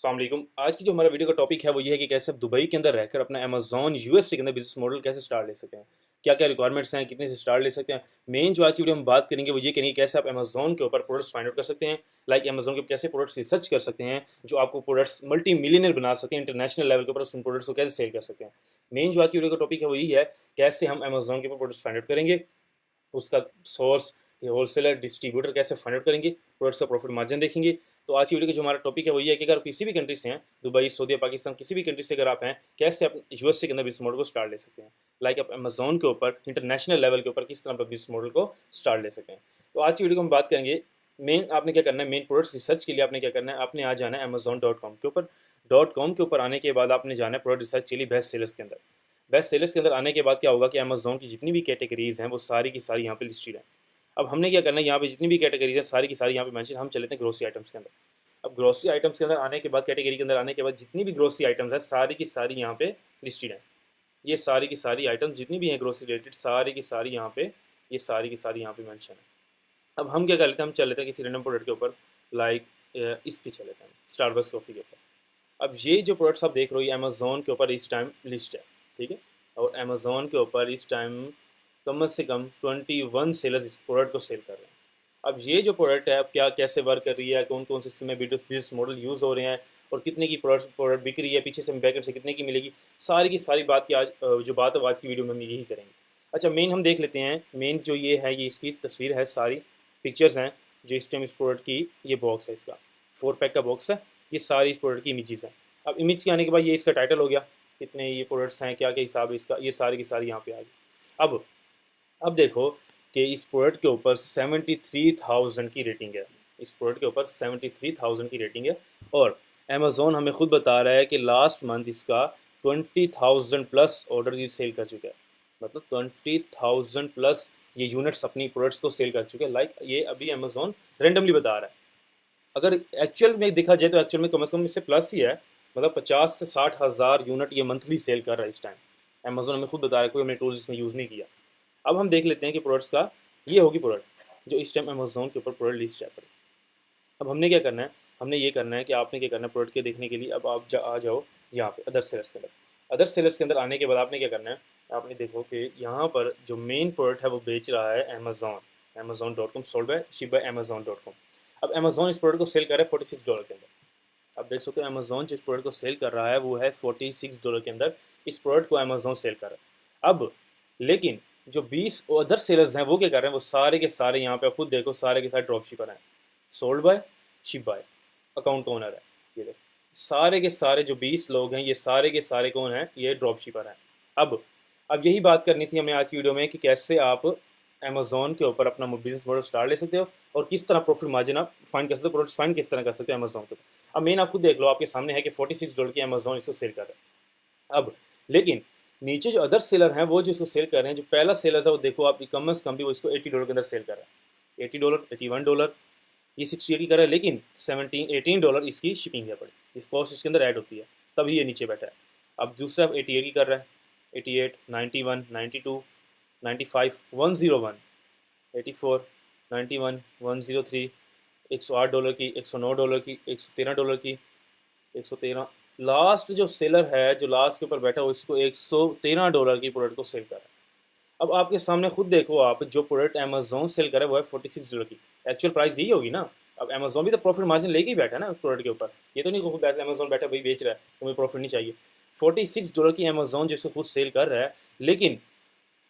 अस्सलाम वालेकुम। आज की जो हमारा वीडियो का टॉपिक है वो ये है कि कैसे आप दुबई के अंदर रहकर अपना अमेज़न यूएसए के अंदर बिज़नेस मॉडल कैसे स्टार्ट ले सकते हैं। क्या-क्या रिक्वायरमेंट्स हैं, कितने से स्टार्ट ले सकते हैं। मेन जो आज की वीडियो में बात करेंगे वो ये करेंगे कैसे आप अमेज़न के ऊपर प्रोडक्ट्स फाइंड आउट कर सकते हैं। लाइक अमेज़न के ऊपर कैसे प्रोडक्ट्स रिसर्च कर सकते हैं जो आपको प्रोडक्ट्स मल्टी मिलियनियर बना सकते हैं, इंटरनेशनल लेवल के ऊपर उन प्रोडक्ट्स को कैसे सेल कर सकते हैं। मेन जो आज की वीडियो का टॉपिक है वो यही है, कैसे हम अमेज़न के ऊपर प्रोडक्ट्स फाइंड आउट करेंगे, उसका सोर्स, ये होलसेलर, डिस्ट्रीब्यूटर कैसे फाइंड आउट करेंगे, प्रोडक्ट्स का प्रॉफिट मार्जिन देखेंगे। तो आज की वीडियो का जो हमारा टॉपिक है वो ये है कि अगर आप किसी भी कंट्री से हैं, दुबई, सऊदी, पाकिस्तान, किसी भी कंट्री से अगर आप हैं, कैसे आप यूएसए के अंदर बिजनेस मॉडल को स्टार्ट ले सकते हैं। लाइक आप अमेज़न के ऊपर इंटरनेशनल लेवल के ऊपर किस तरह आप बिजनेस मॉडल को स्टार्ट ले सकें। तो आज की वीडियो को हम बात करेंगे, मेन आपने क्या करना है, मेन प्रोडक्ट्स रिसर्च के लिए आपने क्या करना है, आपने आ जाना है अमेज़न.com के ऊपर। .com के ऊपर आने के बाद आपने जाना है प्रोडक्ट रिसर्च के लिए बेस्ट सेलर्स के अंदर। बेस्ट सेलर्स के अंदर आने के बाद क्या होगा कि अमेज़न की जितनी भी कैटेगरीज हैं वो सारी की सारी यहाँ पे लिस्टेड हैं। अब हमने क्या करना है, यहाँ पे जितनी भी कैटेगरीज है सारी की सारी यहाँ पे मेंशन, हम चले थे ग्रोसरी आइटम्स के अंदर। अब ग्रोसरी आइटम्स के अंदर आने के बाद, कैटेगरी के अंदर आने के बाद जितनी भी ग्रोसरी आइटम्स है सारी की सारी यहाँ पे लिस्टेड हैं। ये सारी की सारी आइटम्स जितनी भी हैं ग्रोसरी रिलेटेड सारी की सारी यहाँ पे, ये सारी की सारी यहाँ पे मेंशन है। अब हम क्या कर लेते हैं, हम चल लेते हैं किसी रैंडम प्रोडक्ट के ऊपर। लाइक इसकी चल लेते हैं स्टारबक्स कॉफ़ी के ऊपर। अब ये जो प्रोडक्ट्स आप देख रहे हो ये अमेज़न के ऊपर इस टाइम लिस्ट है, ठीक है। और अमेज़न के ऊपर इस टाइम कम से कम 21 सेलर्स इस प्रोडक्ट को सेल कर रहे हैं। अब ये जो प्रोडक्ट है, अब क्या कैसे वर्क कर रही है, कौन कौन से इसमें बिजनेस मॉडल यूज़ हो रहे हैं और कितने की प्रोडक्ट बिक रही है, पीछे से बैकएंड से कितने की मिलेगी, सारी की सारी बात की आज जो बात है आज की वीडियो में हम यही करेंगे। अच्छा, मेन हम देख लेते हैं, मेन जो ये है ये इसकी तस्वीर है, सारी पिक्चर्स हैं जो इस टाइम इस प्रोडक्ट की, ये बॉक्स है इसका 4 पैक का बॉक्स है, ये सारी इस प्रोडक्ट की इमेजेस हैं। अब इमेज के आने के बाद ये इसका टाइटल हो गया, कितने ये प्रोडक्ट्स हैं, क्या क्या हिसाब है इसका, ये सारी की सारी यहाँ पे आ गई। अब देखो कि इस प्रोडक्ट के ऊपर 73,000 की रेटिंग है, इस प्रोडक्ट के ऊपर 73,000 की रेटिंग है। और अमेज़ोन हमें खुद बता रहा है कि लास्ट मंथ इसका 20,000 प्लस ऑर्डर ये सेल कर चुका है। मतलब 20,000 प्लस ये यूनिट्स अपनी प्रोडक्ट्स को सेल कर चुके हैं। लाइक ये अभी अमेज़ोन रेंडमली बता रहा है। अगर एक्चुअल में देखा जाए तो एक्चुअल में कम से कम इससे प्लस ही है। मतलब 50 से 60 हज़ार यूनिट ये मंथली सेल कर रहा है इस टाइम। अमेज़ोन हमें खुद बता रहा है, कोई हमने टूल्स इसमें यूज़ नहीं किया। अब हम देख लेते हैं कि प्रोडक्ट्स का, ये होगी प्रोडक्ट जो इस टाइम अमेज़ोन के ऊपर प्रोडक्ट लिस्ट है। अब हमने क्या करना है, हमने ये करना है कि आपने क्या करना है प्रोडक्ट के देखने के लिए, अब आप आ जाओ यहाँ पे अदर सेलर्स के अंदर। अदर सेलर्स के अंदर आने के बाद आपने क्या करना है, आपने देखो कि यहाँ पर जो मेन प्रोडक्ट है वो बेच रहा है Amazon, Amazon dot com, sold by ship by Amazon dot com. अब अमेज़ोन इस प्रोडक्ट को सेल कर रहा है $46 के अंदर। अब देख सकते हो अमेज़ोन जिस प्रोडक्ट को सेल कर रहा है वो है $46 के अंदर, इस प्रोडक्ट को अमेज़ोन सेल कर रहा है। अब लेकिन जो 20 अदर सेलर्स हैं वो क्या कर रहे हैं, वो सारे के सारे यहाँ पे आप खुद देखो, सारे के सारे ड्रॉप शिपर हैं, sold by ship by, account owner है। ये देखो सारे के सारे जो 20 लोग हैं ये सारे के सारे कौन हैं, ये ड्रॉप शिपर हैं। अब यही बात करनी थी हमें आज की वीडियो में कि कैसे आप अमेज़ोन के ऊपर अपना बिजनेस मॉडल स्टार्ट ले सकते हो और किस तरह प्रॉफिट मार्जिन आप फाइंड कर सकते हो, प्रोडक्ट्स फाइंड किस तरह कर सकते हो अमेज़ोन के ऊपर। अब मेन आप खुद देख लो, आपके सामने है कि $46 की अमेज़ोन इसको सेल कर रहा है। अब लेकिन नीचे जो अदर सेलर हैं वो जो इसको सेल कर रहे हैं, जो पहला सेलर है वो देखो आप, कम से कम भी वो इसको $80 के अंदर सेल कर रहा है। $80, $81, ये 68 की कर रहा है, लेकिन $18 इसकी शिपिंग है पड़ी, इस कॉस्ट इसके अंदर ऐड होती है, तभी ये नीचे बैठा है। अब दूसरा 88 की कर रहा है, 88, 91, 92, 95, 101, 84, 91, 103, $108 की, $109 की, $113 की, 113। लास्ट जो सेलर है, जो लास्ट के ऊपर बैठा है, वो इसको $113 की प्रोडक्ट को सेल कर रहा है। अब आपके सामने खुद देखो, आप जो प्रोडक्ट अमेज़ोन सेल कर रहा है वो है $46 की, एक्चुअल प्राइस यही होगी ना। अब अमेज़ोन भी तो प्रॉफिट मार्जिन लेके ही बैठा है ना उस प्रोडक्ट के ऊपर, ये तो नहीं खुद ऐसे अमेज़ोन बैठा भाई बेच रहा है तो मुझे प्रॉफिट नहीं चाहिए। $46 की अमेज़ोन जिसको खुद सेल कर रहा है, लेकिन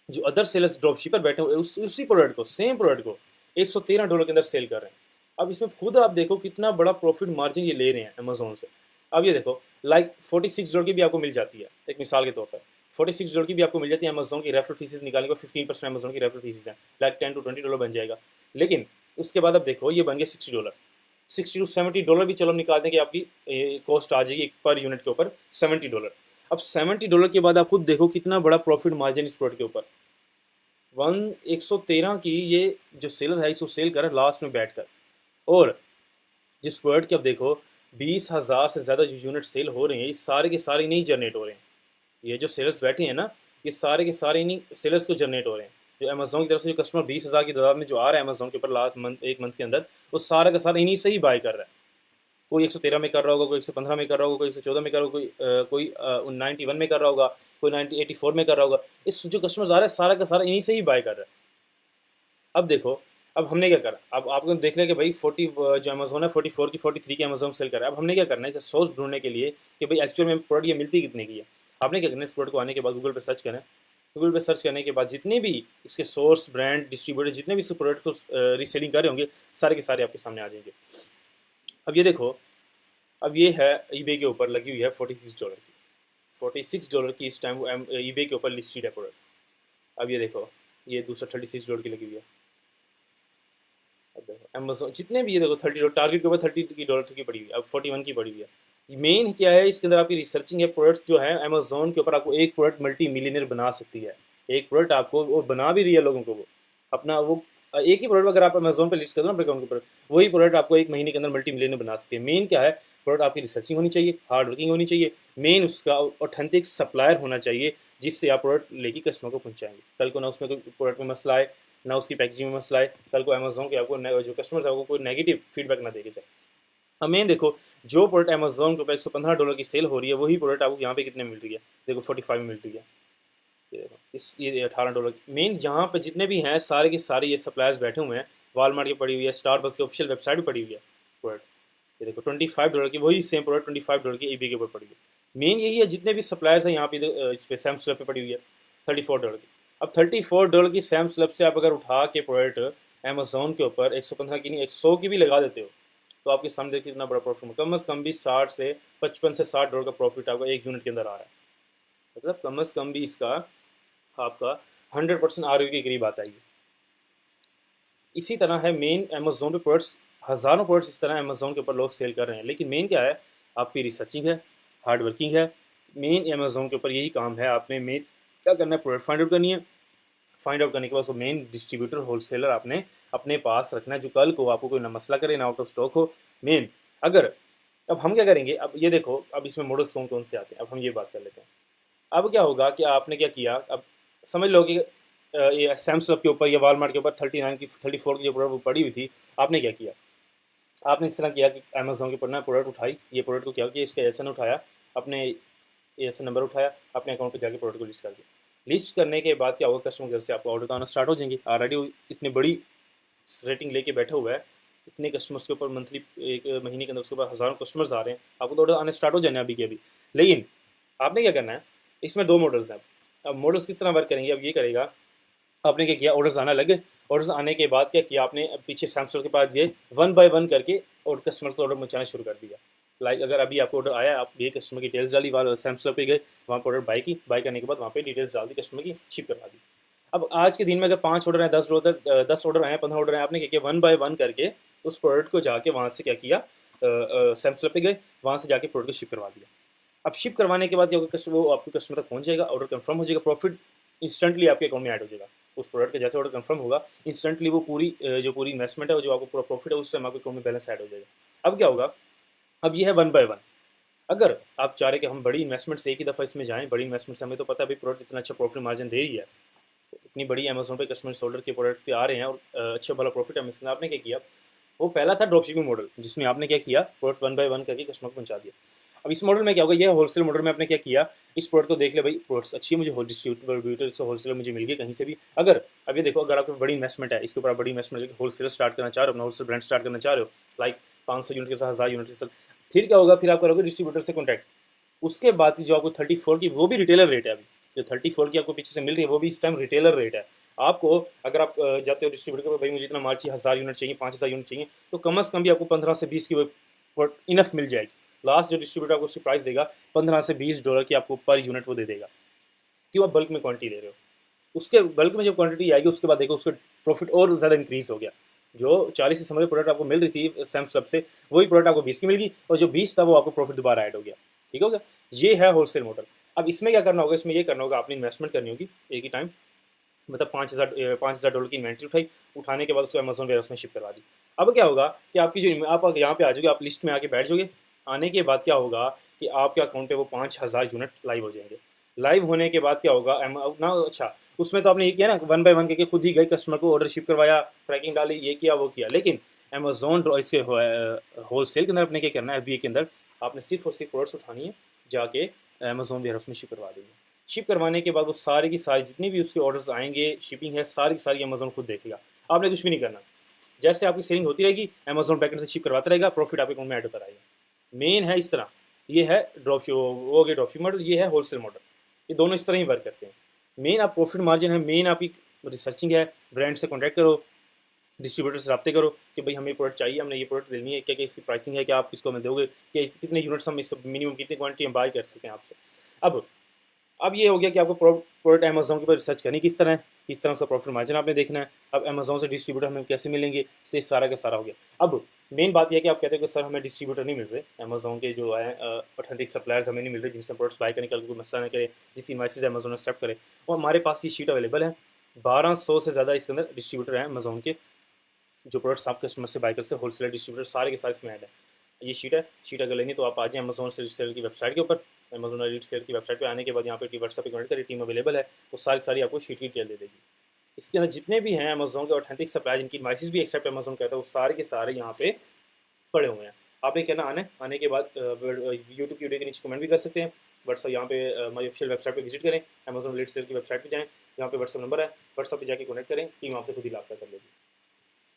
जो अदर सेलर्स ड्रॉप शिपर बैठे हुए उसी प्रोडक्ट को, सेम प्रोडक्ट को $113 के अंदर सेल कर रहे हैं। अब इसमें खुद आप देखो कितना बड़ा प्रॉफिट मार्जिन ये ले रहे हैं अमेज़ोन से। अब ये देखो, लाइक $46 की भी आपको मिल जाती है, एक मिसाल के तौर पर $46 की भी आपको मिल जाती है। अमेज़ोन की रेफरल फीसेस निकालने को 15% अमेज़ोन की रेफरल फीसेस हैं, लाइक $10 to $20 बन जाएगा। लेकिन उसके बाद अब देखो ये बन गया $60, $60 to $70 भी चलो हम निकाल दें कि आपकी कॉस्ट आ जाएगी पर यूनिट के ऊपर $70। अब $70 के बाद आप खुद देखो कितना बड़ा प्रॉफिट मार्जिन इस प्रोडक्ट के ऊपर। 113 की ये जो सेलर है इसको सेल कर लास्ट में बैठकर, और जिस प्रोडक्ट के अब देखो 20,000 से ज़्यादा जो यूनिट सेल हो रहे हैं, ये सारे के सारे नहीं जनरेट हो रहे हैं। ये जो सेलर्स बैठे हैं ना, ये सारे के सारे इन्हीं सेलर्स को जनरेट हो रहे हैं। जो अमेज़ोन की तरफ से जो कस्टमर 20,000 की तादाद में जो आ रहा है अमेज़ोन के ऊपर लास्ट मंथ, एक मंथ के अंदर, वो सारा का सारा इन्हीं से ही बाय कर रहा है। कोई 113 में कर रहा होगा, कोई 115 में कर रहा होगा, कोई 114 में कर रहा होगा, कोई 91 में कर रहा होगा, कोई 84 में कर रहा होगा। इस जो कस्टमर्स आ रहा है सारा का सारा इन्हीं से ही बाय कर रहा है। अब देखो, अब हमने क्या करा, अब आपको देख लिया कि भाई 40 जो अमेजोन है 44 की 43 की अमेजोन सेल कर रहा है। अब हमने क्या करना है, सोर्स ढूंढने के लिए कि भाई एक्चुअल में प्रोडक्ट ये मिलती कितने की है। आपने क्या करना है, इस प्रोडक्ट को आने के बाद गूगल पे सर्च करना है। गूगल पे सर्च करने के बाद जितने भी इसके सोर्स, ब्रांड, डिस्ट्रीब्यूटर, जितने भी इस प्रोडक्ट को रीसेलिंग कर रहे होंगे, सारे के सारे आपके सामने आ जाएंगे। अब ये देखो, अब ये है ईबे के ऊपर लगी हुई है $46 की, $46 की इस टाइम ईबे के ऊपर लिस्टेड है प्रोडक्ट। अब ये देखो, ये दूसरा $36 की लगी हुई है। अब देखो अमेजोन जितने भी, ये देखो 30 टारगेट के ऊपर $30 की पड़ी हुई है, अब 41 की पड़ी हुई है। मेन क्या है इसके अंदर, आपकी रिसर्चिंग है। प्रोडक्ट्स जो है अमेजोन के ऊपर, आपको एक प्रोडक्ट मल्टी मिलियनर बना सकती है। एक प्रोडक्ट आपको वो बना भी रही है लोगों को, वो अपना वो एक ही प्रोडक्ट अगर आप अमेजोन पे लिस्ट कर दो ना अपने अकाउंट के ऊपर, वही प्रोडक्ट आपको एक महीने के अंदर मल्टी मिलियनर बना सकती है। मेन क्या है, प्रोडक्ट आपकी रिसर्चिंग होनी चाहिए, हार्ड वर्किंग होनी चाहिए, मेन उसका ऑथेंटिक सप्लायर होना चाहिए जिससे आप प्रोडक्ट लेके कस्टमर को पहुंचाएंगे। कल को ना उसमें कोई प्रोडक्ट में मसला आए, ना उसकी पैकेजिंग में मसला है, कल को अमेजोन के आपको जो कस्टमर्स है आपको कोई नेगेटिव फीडबैक ना देके जाए। अब मेन देखो, जो प्रोडक्ट अमेजोन के ऊपर $115 की सेल हो रही है, वही प्रोडक्ट आपको यहाँ पे कितने मिल रही है, देखो 45 में मिल रही है। ये देखो ये $18 की। मेन यहाँ पे जितने भी हैं सारे के सारे ये सप्लायर्स बैठे हुए हैं। वालमार्ट की पड़ी हुई है, स्टारबक्स की ऑफिशियल वेबसाइट भी पड़ी हुई है प्रोडक्ट। ये देखो $25 की, वही सेम प्रोडक्ट $25 की ईबे के ऊपर पड़ी हुई है। मेन यही है, जितने भी सप्लायर्स हैं यहाँ पे इस पे सैम स्लैब पे पड़ी हुई है $34 की। अब $34 की सैम स्लैब से आप अगर उठा के प्रोडक्ट अमेजोन के ऊपर 115 की नहीं 100 की भी लगा देते हो, तो आपके सामने देखिए कितना बड़ा प्रॉफिट, कम से कम भी 55 से $60 का प्रॉफिट आपका एक यूनिट के अंदर आ रहा है। मतलब कम से कम भी इसका आपका 100% ROI के करीब आता है ये। इसी तरह है मेन अमेजोन पे प्रोडक्ट्स, हज़ारों प्रोडक्ट्स इस तरह अमेजोन के ऊपर लोग सेल कर रहे हैं, लेकिन मेन क्या है, आपकी रिसर्चिंग है, हार्ड वर्किंग है। मेन अमेजोन के ऊपर यही काम है, आपने मेन क्या करना है, प्रोडक्ट फाइंड आउट करनी है। फाइंड आउट करने के बाद उसको मेन डिस्ट्रीब्यूटर, होलसेलर आपने अपने पास रखना है, जो कल को आपको कोई ना मसला करे, ना आउट ऑफ स्टॉक हो। मेन अगर, अब हम क्या करेंगे, अब ये देखो, अब इसमें मॉडल्स कौन कौन से आते हैं, अब हम ये बात कर लेते हैं। अब क्या होगा कि आपने क्या किया, अब समझ लो कि ये सैमसंग के ऊपर या वालमार्ट के ऊपर 39 की 34 की जो प्रोडक्ट वो पड़ी हुई थी, आपने क्या किया, आपने इस तरह किया कि अमेजोन के ऊपर ना प्रोडक्ट उठाई, ये प्रोडक्ट को क्या किया, इसका एसन उठाया, अपने एसन नंबर उठाया, अपने अकाउंट पे जाके प्रोडक्ट को लिस्ट कर दिया। लिस्ट करने के बाद क्या होगा, कस्टमर केयर से आपको ऑर्डर आना स्टार्ट हो जाएंगे। ऑलरेडी इतनी बड़ी रेटिंग लेके बैठा हुआ है, इतने कस्टमर्स के ऊपर मंथली एक महीने के अंदर उसके ऊपर हज़ारों कस्टमर्स आ रहे हैं, आपको तो ऑर्डर आने स्टार्ट हो जाने अभी के अभी। लेकिन आपने क्या करना है, इसमें दो मॉडल्स हैं। अब मॉडल्स किस तरह वर्क करेंगे, अब ये करेगा, आपने क्या किया, ऑर्डर्स आना लगे, ऑर्डर्स आने के बाद क्या किया आपने, पीछे सैमसंग के पास ये 1 बाय 1 करके और कस्टमर्स को ऑर्डर पहुँचाना शुरू कर दिया। लाइक अगर अभी आपको ऑर्डर आया, आप ये कस्टमर की डिटेल्स डाली, वहाँ सैमसंग पे गए, वहाँ पर ऑर्डर बाय की, बाय करने के बाद वहाँ पे डिटेल्स डाल दी कस्टमर की, शिप करवा दी। अब आज के दिन में अगर 5 ऑर्डर हैं, 10 ऑर्डर हैं, 15 ऑर्डर हैं, आपने क्या किया, 1 बाय 1 करके उस प्रोडक्ट को जाके वहाँ से क्या किया, सैमसंग पे गए, वहाँ से जाके प्रोडक्ट को शिप करवा दिया। अब शिप करवाने के बाद क्या होगा, वो आपके कस्टमर तक पहुँच जाएगा, ऑर्डर कंफर्म हो जाएगा, प्रॉफिट इंस्टेंटली आपके अकाउंट में ऐड हो जाएगा। उस प्रोडक्ट का जैसे ऑर्डर कंफर्म होगा, इंस्टेंटली वो जो पूरी इन्वेस्टमेंट है, वो जो आपको पूरा प्रॉफिट है, उस टाइम आपके अकाउंट में बैलेंस ऐड हो जाएगा। अब क्या होगा, अब ये है 1 बाय 1। अगर आप चाह रहे कि हम बड़ी इन्वेस्टमेंट से एक ही दफ़ा इसमें जाएँ, बड़ी इन्वेस्टमेंट से हमें तो पता है भाई प्रोडक्ट इतना अच्छा प्रॉफिट मार्जिन दे रही है, इतनी बड़ी अमेजोन पे कस्टमर ऑर्डर के प्रोडक्ट आ रहे हैं और अच्छा भला प्रॉफिट है, इसमें आपने क्या किया, वो पहला था ड्रॉप शिपिंग मॉडल, जिसमें आपने क्या किया, प्रोडक्ट 1 बाय 1 करके कस्टमर को पहुंचा दिया। अब इस मॉडल में क्या होगा, ये होलसेल मॉडल में आपने क्या किया, इस प्रोडक्ट को देख ले भाई, प्रोडक्ट्स अच्छी है, मुझे डिस्ट्रीब्यूटर से होलसेलर मुझे मिल गई कहीं से भी। अगर अब ये देखो, अगर आपको बड़ी इन्वेस्टमेंट है, इसके ऊपर आप बड़ी इन्वेस्टमेंट होलसेलर स्टार्ट करना चाह रहे हो, अपना होलसेल ब्रांड स्टार्ट करना चाह रहे हो, लाइक 500 यूनिट के साथ 1000 यूनिट के साथ, फिर क्या होगा, फिर आप करोगे डिस्ट्रीब्यूटर से कॉन्टैक्ट। उसके बाद की जो आपको 34 की, वो भी रिटेलर रेट है, अभी जो 34 की आपको पीछे से मिल रही है, वो भी इस टाइम रिटेलर रेट है। आपको अगर आप जाते हो डिस्ट्रीब्यूटर को, भाई मुझे इतना माल चाहिए, 1000 यूनिट चाहिए, 5000 यूनिट चाहिए, तो कम से कम भी आपको 15 से 20 की वो इनफ मिल जाएगी। लास्ट जो डिस्ट्रीब्यूटर आपको उसकी प्राइस देगा $15 से $20 की आपको पर यूनिट वो दे देगा, क्यों, आप बल्क में क्वांटिटी ले रहे हो। उसके बल्क में जब क्वांटिटी आएगी, उसके बाद देखो उसका प्रॉफिट और ज़्यादा इंक्रीज हो गया। जो 40 से समझ प्रोडक्ट आपको मिल रही थी सैम क्लब से, वही प्रोडक्ट आपको 20 की मिल गई, और जो 20 था वो आपको प्रॉफिट दोबारा ऐड हो गया। ठीक हो गया, ये है होलसेल मॉडल। अब इसमें क्या करना होगा, इसमें ये करना होगा, आपने इन्वेस्टमेंट करनी होगी एक ही टाइम, मतलब $5000 की इन्वेंट्री उठाई, उठाने के बाद उसको अमेजोन वेयरहाउस में शिप करवा दी। अब क्या होगा कि आपकी जो आप यहाँ पे आ जाओगे, आप लिस्ट में आके बैठ जाओगे। आने के बाद क्या होगा कि आपके अकाउंट पे वो 5000 यूनिट लाइव हो जाएंगे। लाइव होने के बाद क्या होगा ना, अच्छा उसमें तो आपने ये किया ना 1 बाय 1 करके खुद ही गए कस्टमर को ऑर्डर शिप करवाया, ट्रैकिंग डाली, ये किया वो किया, लेकिन अमेज़ॉन इसके होलसेल के अंदर आपने क्या करना है, एफबीए के अंदर आपने सिर्फ और सिर्फ प्रोडक्ट्स उठानी है, जाके अमेज़ॉन वेयरहाउस में शिप करवा देंगे। शिप करवाने के बाद वो सारी की सारी जितनी भी उसके ऑर्डर्स आएंगे, शिपिंग है, सारी की सारी अमेज़ॉन खुद देखेगा। आपने कुछ भी नहीं करना। जैसे आपकी सेलिंग होती रहेगी, अमेज़ॉन बैकएंड से शिप करवाता रहेगा, प्रॉफिट आपके अकाउंट में ऐड होता रहेगा। मेन है इस तरह, ये है ड्रॉप शिप मॉडल, ये है होलसेल मॉडल। ये दोनों इस तरह ही वर्क करते हैं। मेन आप प्रॉफिट मार्जिन है, मेन आपकी रिसर्चिंग है, ब्रांड से कॉन्टैक्ट करो, डिस्ट्रीब्यूटर से रब्ते करो कि भाई हमें ये प्रोडक्ट चाहिए, हमने ये प्रोडक्ट लेनी है, क्या क्या इसकी प्राइसिंग है, क्या आप इसको हमें दोगे, क्या कितने यूनिट्स हम इस मिनिमम कितनी क्वांटिटी हम बाय कर सकते हैं आपसे। अब ये हो गया कि आपको प्रोडक्ट अमेज़ॉन के ऊपर रिसर्च करनी किस तरह है, किस तरह उसका प्रॉफिट मार्जिन आपने देखना है। अब अमेज़ॉन से डिस्ट्रीब्यूटर हमें कैसे मिलेंगे, इससे सारा का सारा हो गया। अब मेन बात यह है कि आप कहते हैं कि सर हमें डिस्ट्रीब्यूटर नहीं मिल रहे, अमेज़ॉन के जो है ऑथेंटिक सप्लायर्स हमें नहीं मिल रहे जिनसे प्रोडक्ट्स बाय करने का कोई मसला ना करे, जिसकी इनवॉइसेस अमेज़ॉन एक्सेप्ट करे। और हमारे पास ये शीट अवेलेबल है, 1200 से ज़्यादा इसके अंदर डिस्ट्रीब्यूटर हैं अमेज़ॉन के, जो प्रोडक्ट्स आप कस्टमर से बाय करते हैं, होलसेलर डिस्ट्रीब्यूटर सारे के सारे इसमें ऐड है। ये शीट अगर लेनी तो आप आ जाए अमेज़ॉन सेलर की वेबसाइट के ऊपर, अमेज़ॉन एलिट सेलर की वेबसाइट पे आने के बाद यहाँ पे व्हाट्सएप पे कनेक्ट करें, टीम अवेलेबल है, वो सारी सारी आपको शीट की डिटेल दे देगी। इसके अंदर जितने भी हैं अमेज़ॉन के ऑथेंटिक सप्लाई जिनकी इनवॉइसेस भी एक्सेप्ट अमेज़ॉन करता है, वो सारे के सारे यहाँ पे पड़े हुए हैं। आपने कहना आने के बाद यूट्यूब की वीडियो के नीचे कमेंट भी कर सकते हैं। व्हाट्सअप यहाँ पे हमारी ऑफिशियल वेबसाइट पे विजिट करें, अमेज़ॉन एलिट सेलर की वेबसाइट पे जाएँ, यहाँ पे व्हाट्सअप नंबर है, व्हाट्सअप पे जाके कनेक्ट करें, टीम आपसे खुद ही रब्ता कर लेगी।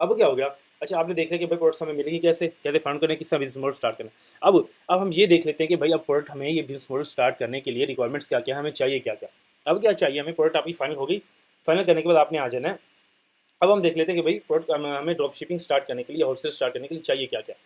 अब क्या हो गया, अच्छा आपने देख लिया कि भाई प्रोडक्ट्स हमें मिलेगी कैसे, कैसे फंड करना है, किस तरह बिजनेस मॉडल स्टार्ट करना है। अब हम ये देख लेते हैं कि भाई अब प्रोडक्ट हमें ये बिजनेस मॉडल स्टार्ट करने के लिए रिक्वायरमेंट्स क्या क्या है, हमें चाहिए क्या क्या। अब क्या चाहिए हमें, प्रोडक्ट आपकी फाइनल हो गई, फाइनल करने के बाद आपने आ जाना है। अब हम देख लेते हैं कि भाई प्रोडक्ट हमें ड्रॉप शिपिंग स्टार्ट करने के लिए, होलसेल स्टार्ट करने के लिए चाहिए क्या क्या।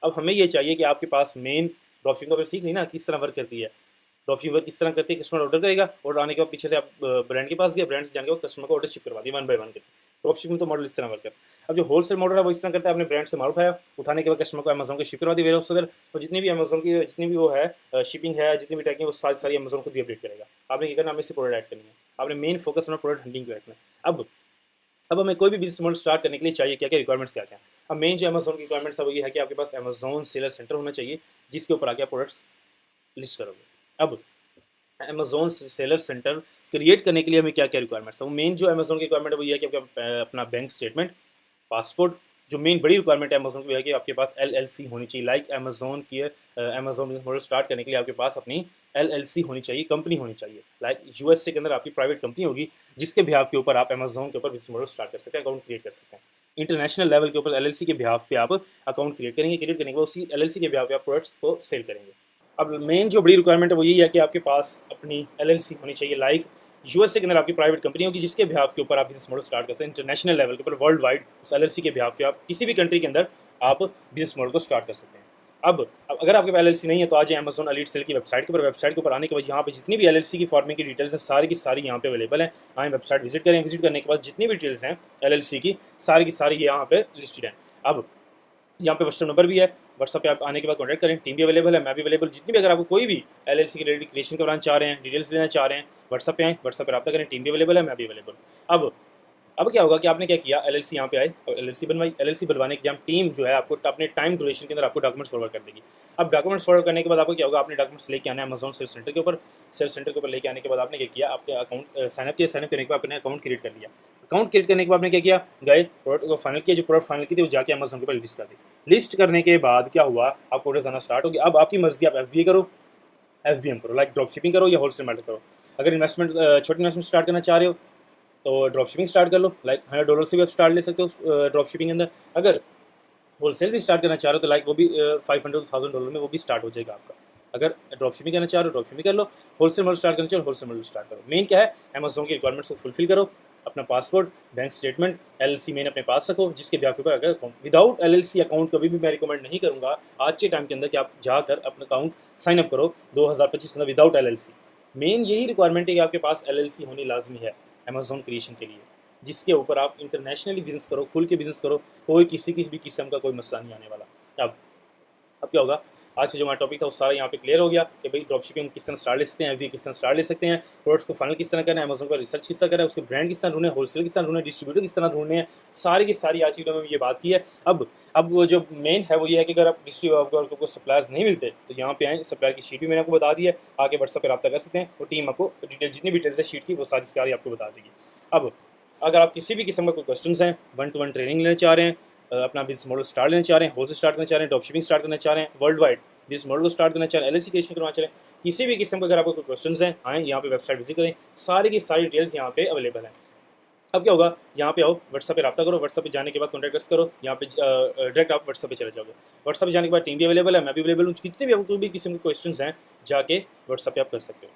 अब हमें ये चाहिए कि आपके पास मेन ड्रॉप शिपिंग तो सीख ली ना किस तरह वर्क करती है। ड्रॉप शिपिंग वर्क किस तरह करती है, कस्टमर ऑर्डर करेगा, ऑर्डर आने के बाद पीछे से आप ब्रांड के पास गए, ब्रांड से जाने के बाद कस्टमर को ऑर्डर शिप करवा दिया 1 बाय 1 करके। ड्रॉप शिपिंग तो मॉडल इस तरह वर्क है। अब जो होलसेल मॉडल है वो इस तरह करता है, आपने ब्रांड से माल उठाया, उठाने के बाद कस्टमर को अमेज़ॉन के शिप करवा दी वेयरहाउस उधर, और जितनी भी अमेज़ॉन की जितनी भी वो है शिपिंग है, जितनी भी ट्रैकिंग, वो सारी सारी अमेज़ॉन खुद ही अपडेट करेगा। आपने क्या करना, हमें से प्रोडक्ट ऐड करनी है, आपने मेन फोकस अपना प्रोडक्ट हंटिंग पे रखना है। अब हमें कोई भी बिजनेस मॉडल स्टार्ट करने के लिए चाहिए क्या क्या रिक्वायरमेंट्स क्या क्या। अब मेन जो अमेज़ॉन की रिक्वायरमेंट्स है वो ये है कि आपके पास अमेज़ॉन सेलर सेंटर होना चाहिए, जिसके ऊपर आके आप प्रोडक्ट्स लिस्ट करोगे। अब अमेज़ॉन सेलर सेंटर क्रिएट करने के लिए हमें क्या क्या रिक्वायरमेंट्स है, वो मेन जो अमेज़ॉन की रिक्वायरमेंट है वो ये है कि आपका अपना बैंक स्टेटमेंट, पासपोर्ट। जो मेन बड़ी रिक्वायरमेंट है अमेज़ॉन की है कि आपके पास एलएलसी होनी चाहिए, लाइक अमेज़ॉन की अमेज़ॉन बिजनेस मॉडल स्टार्ट करने के लिए आपके पास अपनी एलएलसी होनी चाहिए, कंपनी होनी चाहिए, लाइक यूएसए के अंदर आपकी प्राइवेट कंपनी होगी, जिसके बिहाफ के ऊपर आप अमेज़ॉन के ऊपर बिजनेस मॉडल स्टार्ट कर सकते हैं, अकाउंट क्रिएट कर सकते हैं। इंटरनेशनल लेवल के ऊपर एलएलसी के बिहाफ पे आप अकाउंट क्रिएट करेंगे, क्रिएट करने के बाद उसी एलएलसी के बिहाफ पे आप प्रोडक्ट्स को सेल करेंगे। अब मेन जो बड़ी रिक्वायरमेंट है वो यही है कि आपके पास अपनी एलएलसी होनी चाहिए, लाइक यूएसए के अंदर आपकी प्राइवेट कंपनी होगी, जिसके बिहाफ के ऊपर आप बिजनेस मॉडल स्टार्ट कर सकते हैं। इंटरनेशनल लेवल के ऊपर वर्ल्ड वाइड उस एलएलसी के बिहाफ पे आप किसी भी कंट्री के अंदर आप बिजनेस मॉडल को स्टार्ट कर सकते हैं। अब अगर आपके पास एलएलसी नहीं है तो आज अमेज़ॉन एलीट सेल की वेबसाइट के ऊपर, वेबसाइट के ऊपर आने के बाद यहाँ पे जितनी भी एलएलसी की फॉर्मिंग की डिटेल्स हैं सारी की सारी यहाँ पे अवेलेबल है। आए वेबसाइट विजिट करें, विजिट करने के बाद जितनी भी डिटेल्स हैं एलएलसी की सारी यहाँ पे लिस्टेड हैं। अब यहाँ पे व्हाट्सअप नंबर भी है, व्हाट्सअप पे आप आने के बाद कॉन्टैक्ट करें, टीम भी अवेलेबल है, मैं भी अवेलेबल। जितनी भी अगर आपको कोई भी एलएलसी की रिलेटेड क्रिएशन करवाना चाह रहे हैं, डिटेल्स लेना चाह रहे हैं, व्हाट्सअप पे आए, व्हाट्सअप पे रब्ता करें, टीम भी अवेलेबल है, मैं भी अवेलेबल। अब अब क्या होगा कि आपने क्या किया, एलएलसी यहाँ पे आए और एलएलसी बनवाई। एलएलसी बनवाने के बाद टीम जो है आपको अपने टाइम ड्यूरेशन के अंदर आपको डॉक्यूमेंट्स फॉरवर्ड कर देगी। अब डॉक्यूमेंट्स फॉरवर्ड करने के बाद आपको क्या होगा, आपने डॉक्यूमेंट्स लेके आना है अमेज़ॉन सेल सेंटर के ऊपर। सेल सेंटर के ऊपर लेके आने के बाद आपने क्या किया, आपके अकाउंट साइनअप किया, साइनअप करने के बाद अपने अकाउंट क्रिएट कर लिया। अकाउंट क्रिएट करने के बाद आपने क्या किया, गए प्रोडक्ट को फाइनल किया, जो प्रोडक्ट फाइनल की थी वो जाके अमेज़ॉन के ऊपर लिस्ट कर दी। लिस्ट करने के बाद क्या हुआ, आपको ऑर्डर्स आना स्टार्ट हो गया। अब आपकी मर्जी, आप एफबीए करो, एफबीएम करो, लाइक ड्रॉप शिपिंग करो या होलसेल मार्केट करो। अगर इन्वेस्टमेंट छोटी इन्वेस्टमेंट स्टार्ट करना चाह रहे हो तो ड्रॉप शिपिंग स्टार्ट कर लो, लाइक $100 से भी आप स्टार्ट ले सकते हो ड्रॉप शिपिंग के अंदर। अगर होलसेल भी स्टार्ट करना चाह रहे हो तो लाइक वो भी $500 में वो भी स्टार्ट हो जाएगा आपका। अगर ड्रॉप शिपिंग करना चाह रहे हो ड्रॉप शिपिंग कर लो, होलसेल मॉडल स्टार्ट करना चाहो होलसेल मॉडल स्टार्ट करो। मेन क्या है, अमेज़ॉन की रिक्वायरमेंट्स को फुलफिल करो, अपना passport, bank statement, LLC main अपने पास रखो, जिसके ब्याह के ऊपर अगर अकाउंट। विदाउट एलएलसी अकाउंट कभी भी मैं रिकमेंड नहीं करूँगा आज के टाइम के अंदर कि आप जाकर अपना अकाउंट साइन अप करो 2025 के अंदर विदाउट एलएलसी। मेन यही रिक्वायरमेंट है कि आपके पास एलएलसी होनी लाजमी है अमेज़ॉन क्रिएशन के लिए, जिसके ऊपर आप इंटरनेशनली बिजनेस करो, खुल के बिजनेस करो, कोई किसी की भी किस्म का कोई मसला नहीं आने वाला। अब क्या होगा, आज से जो हमारा टॉपिक था वो सारा यहाँ पे क्लियर हो गया कि भाई ड्रॉप शिपिंग किस तरह स्टार्ट ले सकते हैं, एफबी किस तरह स्टार्ट ले सकते हैं, प्रोडक्ट्स को फाइनल किस तरह करना है, अमेज़ॉन पर रिसर्च किस तरह करना है, उसके ब्रांड किस तरह ढूंढने, होलसेल किस तरह ढूंढने, डिस्ट्रीब्यूटर किस तरह ढूंढने हैं, सारी की सारी आज वीडियो में ये बात की है। अब वो जो मेन है वो ये है कि अगर आप डिस्ट्रीब्यूटर को सप्लायर्स नहीं मिलते तो यहाँ पे आए, सप्लायर की शीट भी मैंने आपको बता दी है, आके व्हाट्सएप पर रब्ता कर सकते हैं, और टीम आपको डिटेल जितनी भी डिटेल्स है शीट की वो सारी आपको बता देगी। अब अगर आप किसी भी किस्म का कोई क्वेश्चन हैं, 1-to-1 ट्रेनिंग लेना चाह रहे हैं, अपना बिजनेस मॉडल स्टार्ट लेना चाह रहे हैं, होलसेल स्टार्ट करना चाह रहे हैं, ड्रॉप शिपिंग स्टार्ट करना चाह रहे हैं, वर्ल्ड वाइड बिजनेस मॉडल को स्टार्ट करना चाह रहे हैं, एलएलसी क्रिएशन करना चाह रहे हैं, किसी भी किस्म का अगर आपको कोई क्वेश्चन हैं, आएँ यहाँ पे वेबसाइट विजिट करें, सारी की सारी डिटेल्स यहाँ पे अवेलेबल हैं। अब क्या होगा, यहाँ पे आओ, व्हाट्सएप पे रब्ता करो, व्हाट्सएप पे जाने के बाद कॉन्टैक्ट करो, यहाँ पे डायरेक्ट आप व्हाट्सएप पे चले जाओगे। व्हाट्सएप पे जाने के बाद टीम भी अवेलेबल है, मैं भी अवेलेबल हूँ, कितने भी आपको कोई भी किस्म के क्वेश्चन हैं जाके व्हाट्सएप पे आप कर सकते हो।